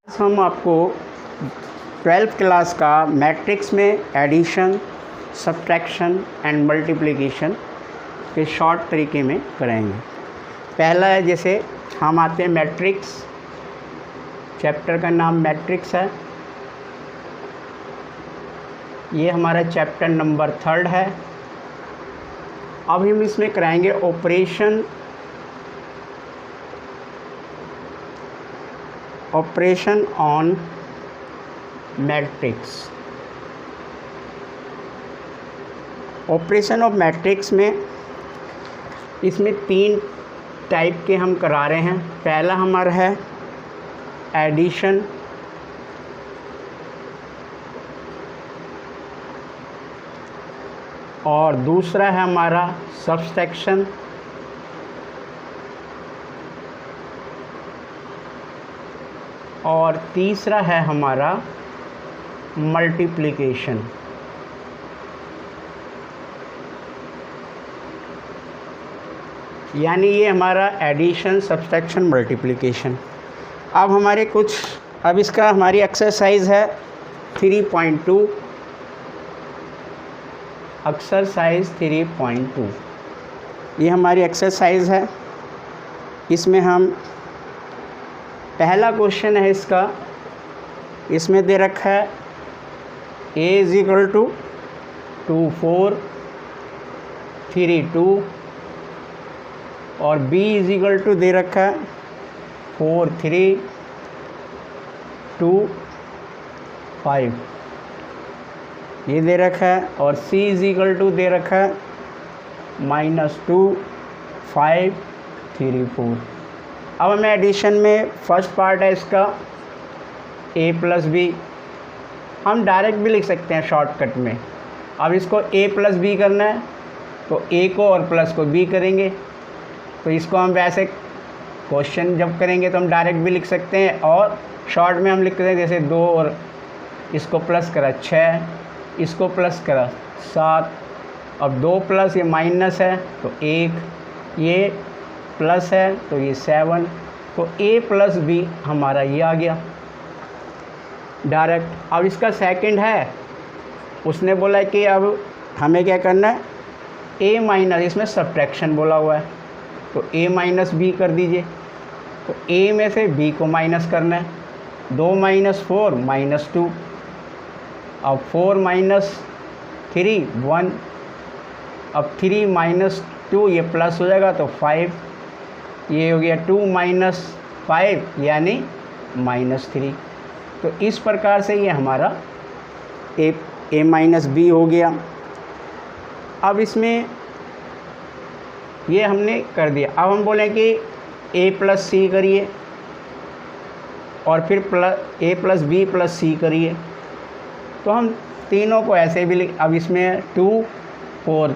हम आपको 12th class का मैट्रिक्स में एडिशन, सब्ट्रैक्शन एंड मल्टीप्लिकेशन के शॉर्ट तरीके में कराएंगे। पहला है, जैसे हम आते हैं मैट्रिक्स, चैप्टर का नाम मैट्रिक्स है। ये हमारा चैप्टर नंबर 3 है। अब हम इसमें कराएंगे operation on matrix. Operation of matrix में इसमें 3 टाइप के हम करा रहे हैं। पहला हमारा है एडिशन, और दूसरा है हमारा सब्ट्रैक्शन, और तीसरा है हमारा मल्टीप्लिकेशन। यानी ये हमारा एडिशन, सब्ट्रैक्शन, मल्टीप्लिकेशन। अब इसका हमारी एक्सरसाइज है 3.2, एक्सरसाइज 3.2। ये हमारी एक्सरसाइज है। इसमें हम पहला क्वेश्चन है इसमें दे रखा है a = 2 4 3 2, और b = दे रखा है 4 3 2 5, ये दे रखा है। और c = दे रखा है -2 5 3 4। अब हमें एडिशन में फर्स्ट पार्ट है इसका a + b। हम डायरेक्ट भी लिख सकते हैं शॉर्टकट में। अब इसको a + b करना है तो a को और प्लस को b करेंगे। तो इसको हम वैसे क्वेश्चन जब करेंगे तो हम डायरेक्ट भी लिख सकते हैं, और शॉर्ट में हम लिखते हैं जैसे 2 और इसको प्लस करा 6, इसको प्लस करा 7। अब 2 प्लस ये माइनस है तो 1, ये प्लस है तो ये 7। तो a + b हमारा ये आ गया डायरेक्ट। अब इसका सेकंड है, उसने बोला कि अब हमें क्या करना है, a- इसमें सब्ट्रैक्शन बोला हुआ है तो a - b कर दीजिए। तो a में से b को माइनस करना है। 2 - 4 -2। अब 4 - 3 1। अब 3 - 2 ये प्लस हो जाएगा तो 5, ये हो गया 2 - 5 यानी -3। तो इस प्रकार से ये हमारा a - b हो गया। अब इसमें ये हमने कर दिया। अब हम बोलें कि a + c करिए, और फिर a + b + c करिए। तो हम तीनों को ऐसे भी अब इसमें 2 4,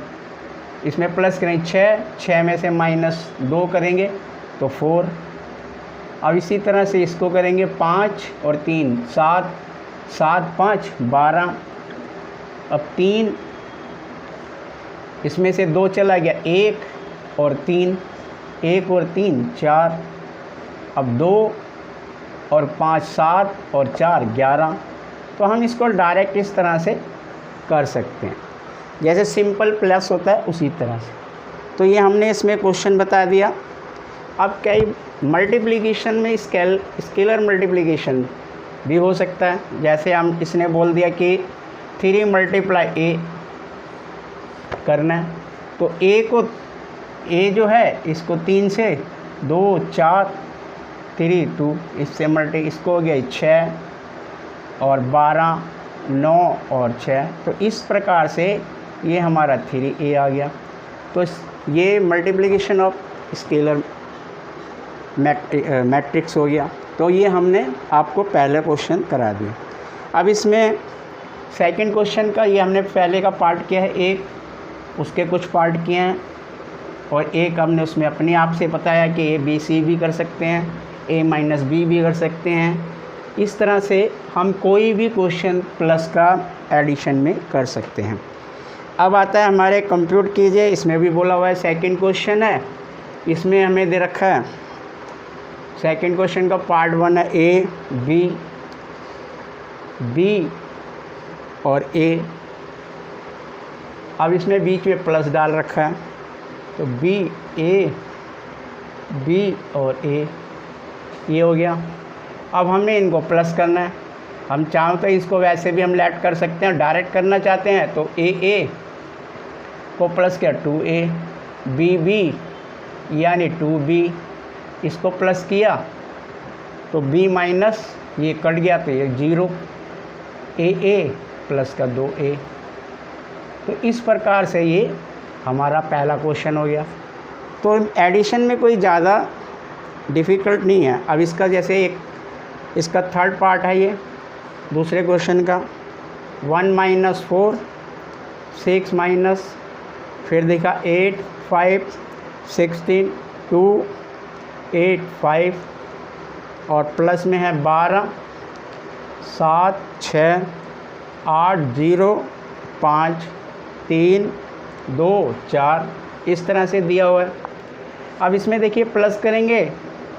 इसमें प्लस करें 6 में से -2 करेंगे तो 4। अब इसी तरह से इसको करेंगे 5 और 3 7, 7 5 12। अब 3, इसमें से 2 चला गया, 1 और 3, 1 और 3 4। अब 2 और 5 7 और 4 11। तो हम इसको डायरेक्ट इस तरह से कर सकते हैं, जैसे सिंपल प्लस होता है उसी तरह से। तो ये हमने इसमें क्वेश्चन बता दिया। अब कई मल्टीप्लिकेशन में स्केलर मल्टीप्लिकेशन भी हो सकता है। जैसे हम इसने बोल दिया कि 3 × a करना है, तो a जो है इसको 3 से 2 4 3 2, इससे इसको हो गया 6 और 12 9 और 6। तो इस प्रकार से ये हमारा 3a आ गया। तो ये मल्टीप्लिकेशन ऑफ स्केलर मैट्रिक्स हो गया। तो ये हमने आपको पहले क्वेश्चन करा दिया। अब इसमें सेकंड क्वेश्चन का ये हमने पहले का पार्ट किया है, एक उसके कुछ पार्ट किए हैं, और एक हमने उसमें अपने आप से बताया कि a b c भी कर सकते हैं, a - b भी कर सकते हैं। इस तरह से हम कोई भी क्वेश्चन प्लस का एडिशन में कर सकते हैं। अब आता है हमारे कंप्यूट कीजिए, इसमें भी बोला हुआ है सेकंड क्वेश्चन है, इसमें हमें दे रखा है सेकंड क्वेश्चन का पार्ट 1 है ए बी और ए। अब इसमें बीच में प्लस डाल रखा है, तो बी और ए ये हो गया। अब हमें इनको प्लस करना है, हम चाहो तो इसको वैसे भी हम लेट कर सकते हैं, डायरेक्ट करना चाहते हैं तो ए को प्लस किया 2a, बी यानी 2b, इसको प्लस किया तो b माइनस ये कट गया तो ये 0, a प्लस का 2a। तो इस प्रकार से ये हमारा पहला क्वेश्चन हो गया। तो एडिशन में कोई ज़्यादा डिफ़िकल्ट नहीं है। अब इसका जैसे एक इसका थर्ड पार्ट है ये दूसरे क्वेश्चन का 1 - 4 6 माइनस फिर देखा 8 5 16 2 8 5 और प्लस में है 12 7 6 8 0 5 3 2 4 इस तरह से दिया हुआ है। अब इसमें देखिए प्लस करेंगे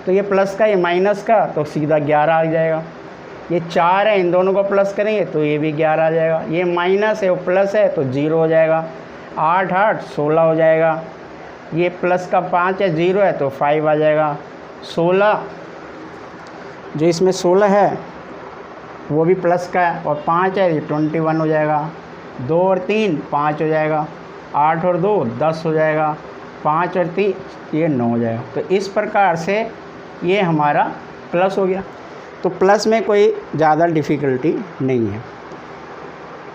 तो ये प्लस का ये माइनस का तो सीधा 11 आ जाएगा। ये 4 है, इन दोनों को प्लस करेंगे तो ये भी 11 आ जाएगा। ये माइनस है वो प्लस है तो 0 हो जाएगा। 8 8 16 हो जाएगा। ये प्लस का 5 है 0 है तो 5 आ जाएगा। 16 जो इसमें 16 है वो भी प्लस का है और 5 है ये 21 हो जाएगा। 2 और 3 5 हो जाएगा। 8 और 2 10 हो जाएगा। 5 और 3 ये 9 हो जाएगा। तो इस प्रकार से ये हमारा प्लस हो गया। तो प्लस में कोई ज़्यादा डिफ़िकल्टी नहीं है।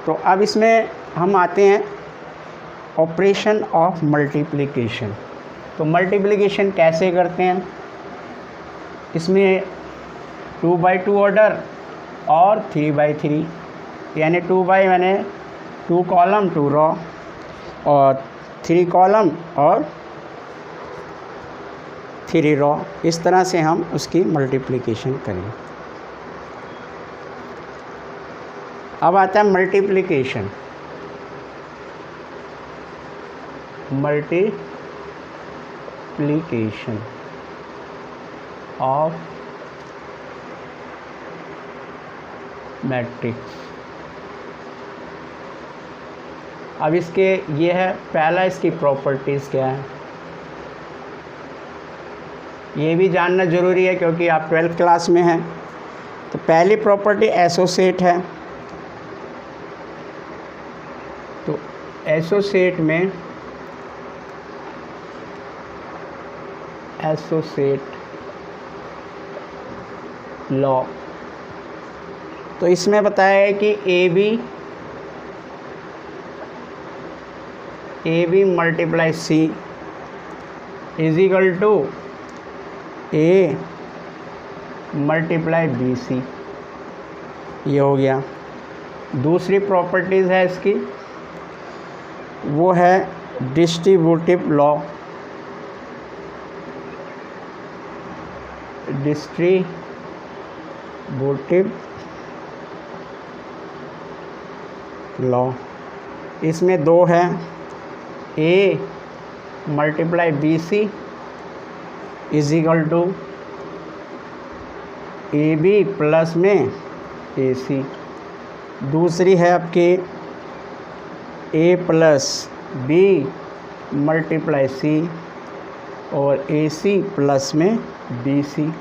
तो अब इसमें हम आते हैं ऑपरेशन ऑफ मल्टीप्लिकेशन। तो मल्टीप्लिकेशन कैसे करते हैं, इसमें 2/2 ऑर्डर और 3/3 यानी 2 मैंने 2 कॉलम 2 रो और 3 कॉलम और 3 रो, इस तरह से हम उसकी मल्टीप्लिकेशन करेंगे। अब आता है मल्टीप्लिकेशन ऑफ मैट्रिक्स। अब इसके ये है पहला, इसकी प्रॉपर्टीज़ क्या है ये भी जानना ज़रूरी है क्योंकि आप 12th क्लास में हैं। तो पहली प्रॉपर्टी एसोसिएट है। तो एसोसिएट में एसोसिएट लॉ, तो इसमें बताया है कि A B multiply C is equal to A multiply B C, ये हो गया। दूसरी प्रॉपर्टीज़ है इसकी, वो है डिस्ट्रीब्यूटिव लॉ। डिस्ट्रीब्यूटिव लॉ इसमें 2 है, A multiply B C is equal to A B plus में ए सी। दूसरी है आपके A plus B multiply C और ए सी प्लस में बी सी।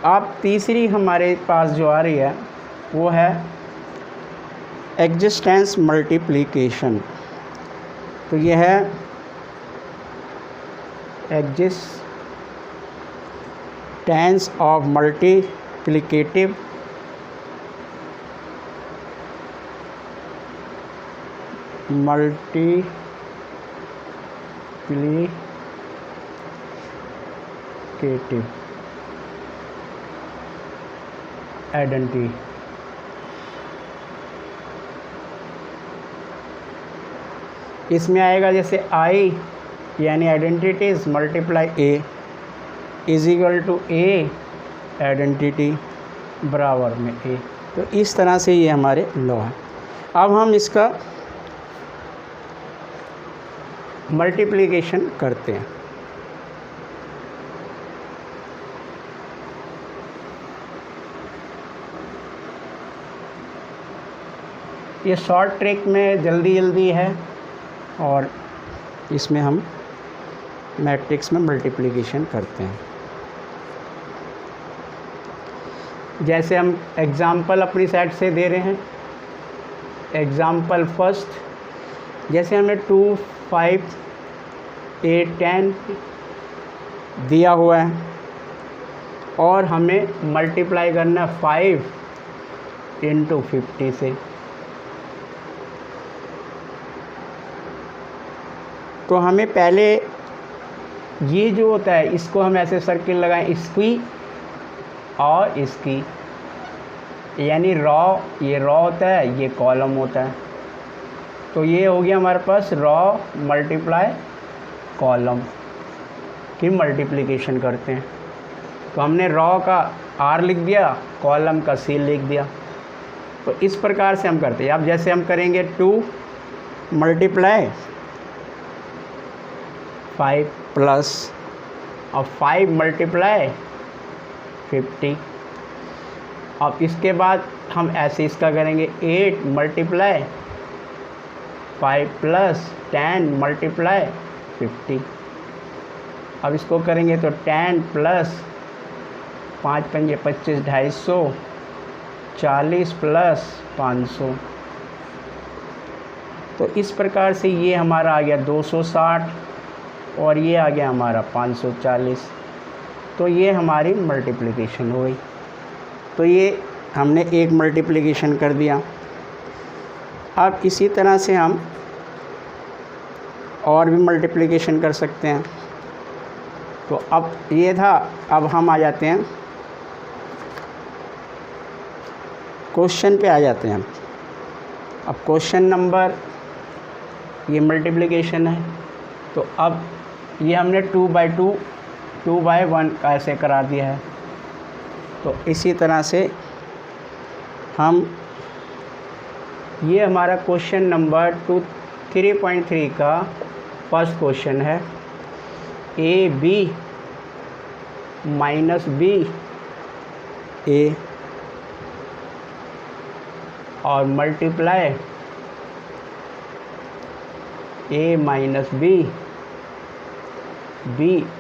अब तीसरी हमारे पास जो आ रही है वो है एग्जिस्टेंस मल्टीप्लिकेशन। तो यह है एग्जिस्टेंस ऑफ मल्टीप्लिकेटिव आइडेंटिटी। इसमें आएगा जैसे आई यानी identities multiply A is equal to A identity बराबर में ए। तो इस तरह से ये हमारे लॉ है। अब हम इसका मल्टीप्लिकेशन करते हैं। ये शॉर्ट ट्रिक में जल्दी है और इसमें हम मैट्रिक्स में मल्टीप्लिकेशन करते हैं। जैसे हम एग्ज़ाम्पल अपनी साइड से दे रहे हैं। एग्ज़ाम्पल फर्स्ट, जैसे हमें 2, 5, 8, 10 दिया हुआ है और हमें मल्टीप्लाई करना 5 × 50 से। तो हमें पहले ये जो होता है इसको हम ऐसे सर्किल लगाएं, इसकी और इसकी, यानी ये रॉ होता है, ये कॉलम होता है। तो ये हो गया हमारे पास रॉ मल्टीप्लाई कॉलम की मल्टीप्लिकेशन करते हैं। तो हमने रॉ का R लिख दिया, कॉलम का C लिख दिया। तो इस प्रकार से हम करते हैं। अब जैसे हम करेंगे 2 मल्टीप्लाई 5 प्लस, अब 5 मल्टीप्लाई 50। अब इसके बाद हम ऐसे इसका करेंगे 8 मल्टीप्लाई 5 प्लस 10 मल्टीप्लाई 50। अब इसको करेंगे तो 10 प्लस 5 पंजे 25, 250, 40 प्लस 500। तो इस प्रकार से ये हमारा आ गया 260 और ये आ गया हमारा 540। तो ये हमारी मल्टीप्लिकेशन हो गई। तो ये हमने एक मल्टीप्लिकेशन कर दिया। अब इसी तरह से हम और भी मल्टीप्लिकेशन कर सकते हैं। तो अब ये था, अब हम आ जाते हैं क्वेश्चन पे आ जाते हैं। अब क्वेश्चन नंबर, ये मल्टीप्लिकेशन है। तो अब ये हमने 2/2 2/1 ऐसे करा दिया है। तो इसी तरह से हम, ये हमारा क्वेश्चन नंबर 3.3 का फर्स्ट क्वेश्चन है। AB माइनस B A और multiply A minus B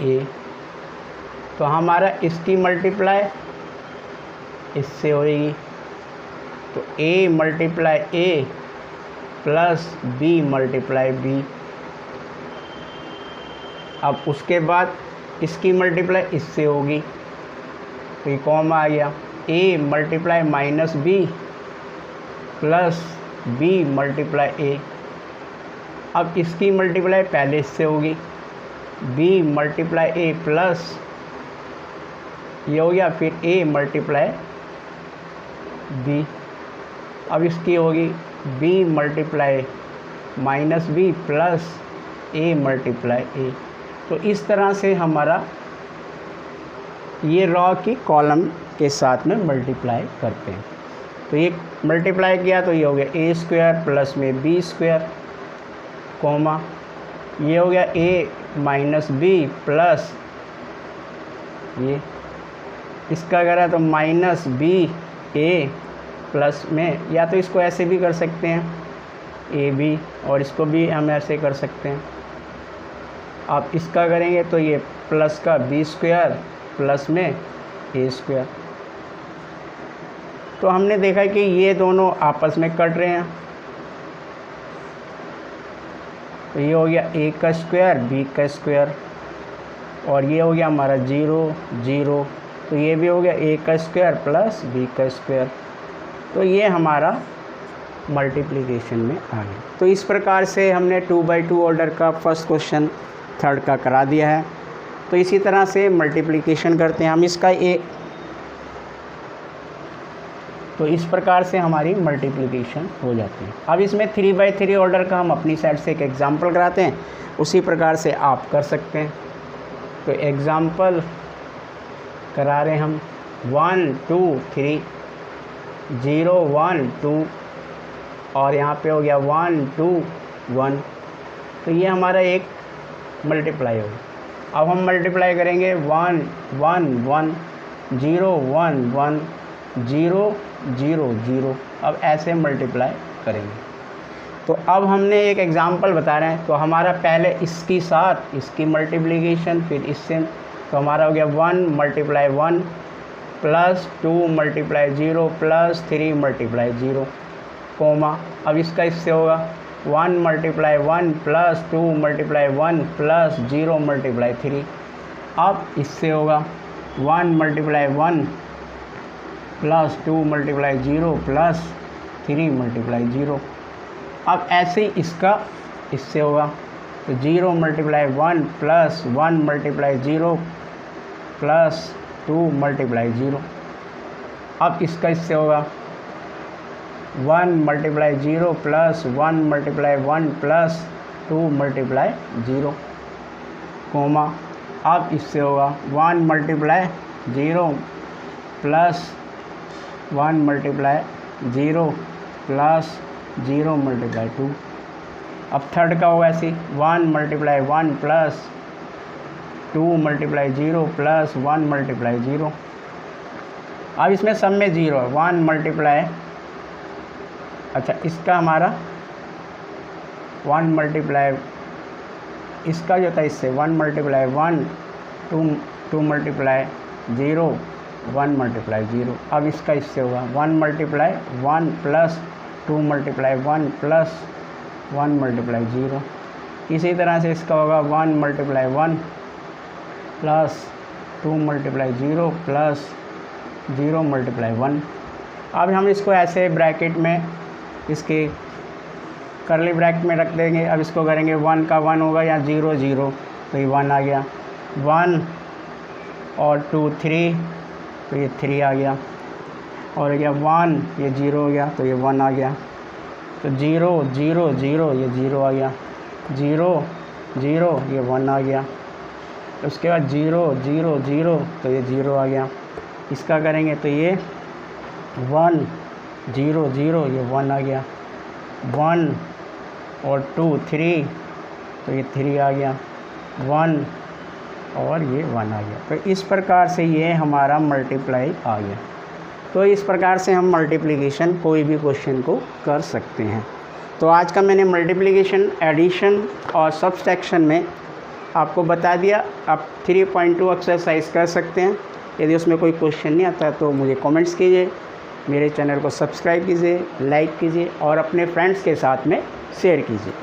A। तो हमारा इसकी मल्टीप्लाई इससे होगी। तो A multiply A plus B multiply B। अब उसके बाद इसकी मल्टीप्लाई इससे होगी, तो ये कॉमा आ गया। A multiply minus B plus B multiply A। अब इसकी मल्टीप्लाई पहले इससे होगी, B मल्टीप्लाई A प्लस ये हो गया, फिर A मल्टीप्लाई B। अब इसकी होगी B multiply minus B plus A multiply A। तो इस तरह से हमारा ये रॉ की कॉलम के साथ में मल्टीप्लाई करते हैं। तो ये मल्टीप्लाई किया तो ये हो गया A² प्लस में B², कॉमा ये हो गया A माइनस B प्लस ये, इसका करा तो माइनस B A प्लस में, या तो इसको ऐसे भी कर सकते हैं AB, और इसको भी हम ऐसे कर सकते हैं। आप इसका करेंगे तो ये प्लस का B² प्लस में A²। तो हमने देखा कि ये दोनों आपस में कट रहे हैं। तो ये हो गया A² B², और ये हो गया हमारा 0 0। तो ये भी हो गया A² प्लस B²। तो ये हमारा मल्टीप्लिकेशन में आ गया। तो इस प्रकार से हमने 2/2 ऑर्डर का फर्स्ट क्वेश्चन थर्ड का करा दिया है। तो इसी तरह से मल्टीप्लिकेशन करते हैं हम इसका तो इस प्रकार से हमारी मल्टीप्लिकेशन हो जाती है। अब इसमें 3/3 ऑर्डर का हम अपनी साइड से एक एग्जांपल कराते हैं, उसी प्रकार से आप कर सकते हैं। तो एग्जांपल करा रहे हम 1 2 3 0 1 2, और यहाँ पे हो गया 1 2 1। तो ये हमारा एक मल्टीप्लाई होगा। अब हम मल्टीप्लाई करेंगे 1 1 1 0 1 1 0 0 0, अब ऐसे मल्टीप्लाई करेंगे। तो अब हमने एक एग्ज़ाम्पल बता रहे हैं, तो हमारा पहले इसके साथ इसकी मल्टीप्लिकेशन, फिर इससे, तो हमारा हो गया 1 multiply 1 plus 2 multiply 0 plus 3 multiply 0, comma. अब इसका इससे होगा 1 multiply 1 plus 2 multiply 1 plus 0 multiply 3। अब इससे होगा 1 multiply 1 plus 2 multiply 0 plus 3 multiply 0। अब ऐसे ही इसका इससे होगा, तो 0 multiply 1 plus 1 multiply 0 plus 2 multiply 0। अब इसका इससे होगा 1 multiply 0 plus 1 multiply 1 plus 2 multiply 0, comma. अब इससे होगा 1 multiply 0 plus 1 multiply 0 plus 0 multiply 2। अब थर्ड का होगा ऐसे 1 multiply 1 plus 2 multiply 0 plus 1 multiply 0। अब इसमें सब में 0 है, 1 मल्टीप्लाई, अच्छा इसका हमारा 1 मल्टीप्लाई, इसका जो था इससे 1 मल्टीप्लाई 1 2 मल्टीप्लाई 0 1 मल्टीप्लाई 0। अब इसका इससे होगा 1 multiply 1 plus 2 multiply 1 plus 1 multiply 0। इसी तरह से इसका होगा 1 multiply 1 plus 2 multiply 0 plus 0 multiply 1। अब हम इसको ऐसे ब्रैकेट में, इसके करली ब्रैकेट में रख देंगे। अब इसको करेंगे 1 का 1 होगा या 0 0, तो ये 1 आ गया, 1 और 2 3, तो ये 3 आ गया, और ये 1 ये 0 हो गया, तो ये 1 आ गया, तो 0 0 0 ये 0 आ गया, 0 0 ये 1 आ गया, उसके बाद 0 0 0, तो ये 0 आ गया। इसका करेंगे तो ये 1 0 0 ये 1 आ गया, 1 और 2 3, तो ये 3 आ गया, 1 और ये 1 आ गया। तो इस प्रकार से ये हमारा मल्टीप्लाई आ गया। तो इस प्रकार से हम मल्टीप्लिकेशन कोई भी क्वेश्चन को कर सकते हैं। तो आज का मैंने मल्टीप्लिकेशन, एडिशन और सब्सट्रैक्शन में आपको बता दिया। आप 3.2 एक्सरसाइज कर सकते हैं। यदि उसमें कोई क्वेश्चन नहीं आता तो मुझे कमेंट्स कीजिए, मेरे चैनल को सब्सक्राइब कीजिए, लाइक कीजिए और अपने फ्रेंड्स के साथ में शेयर कीजिए।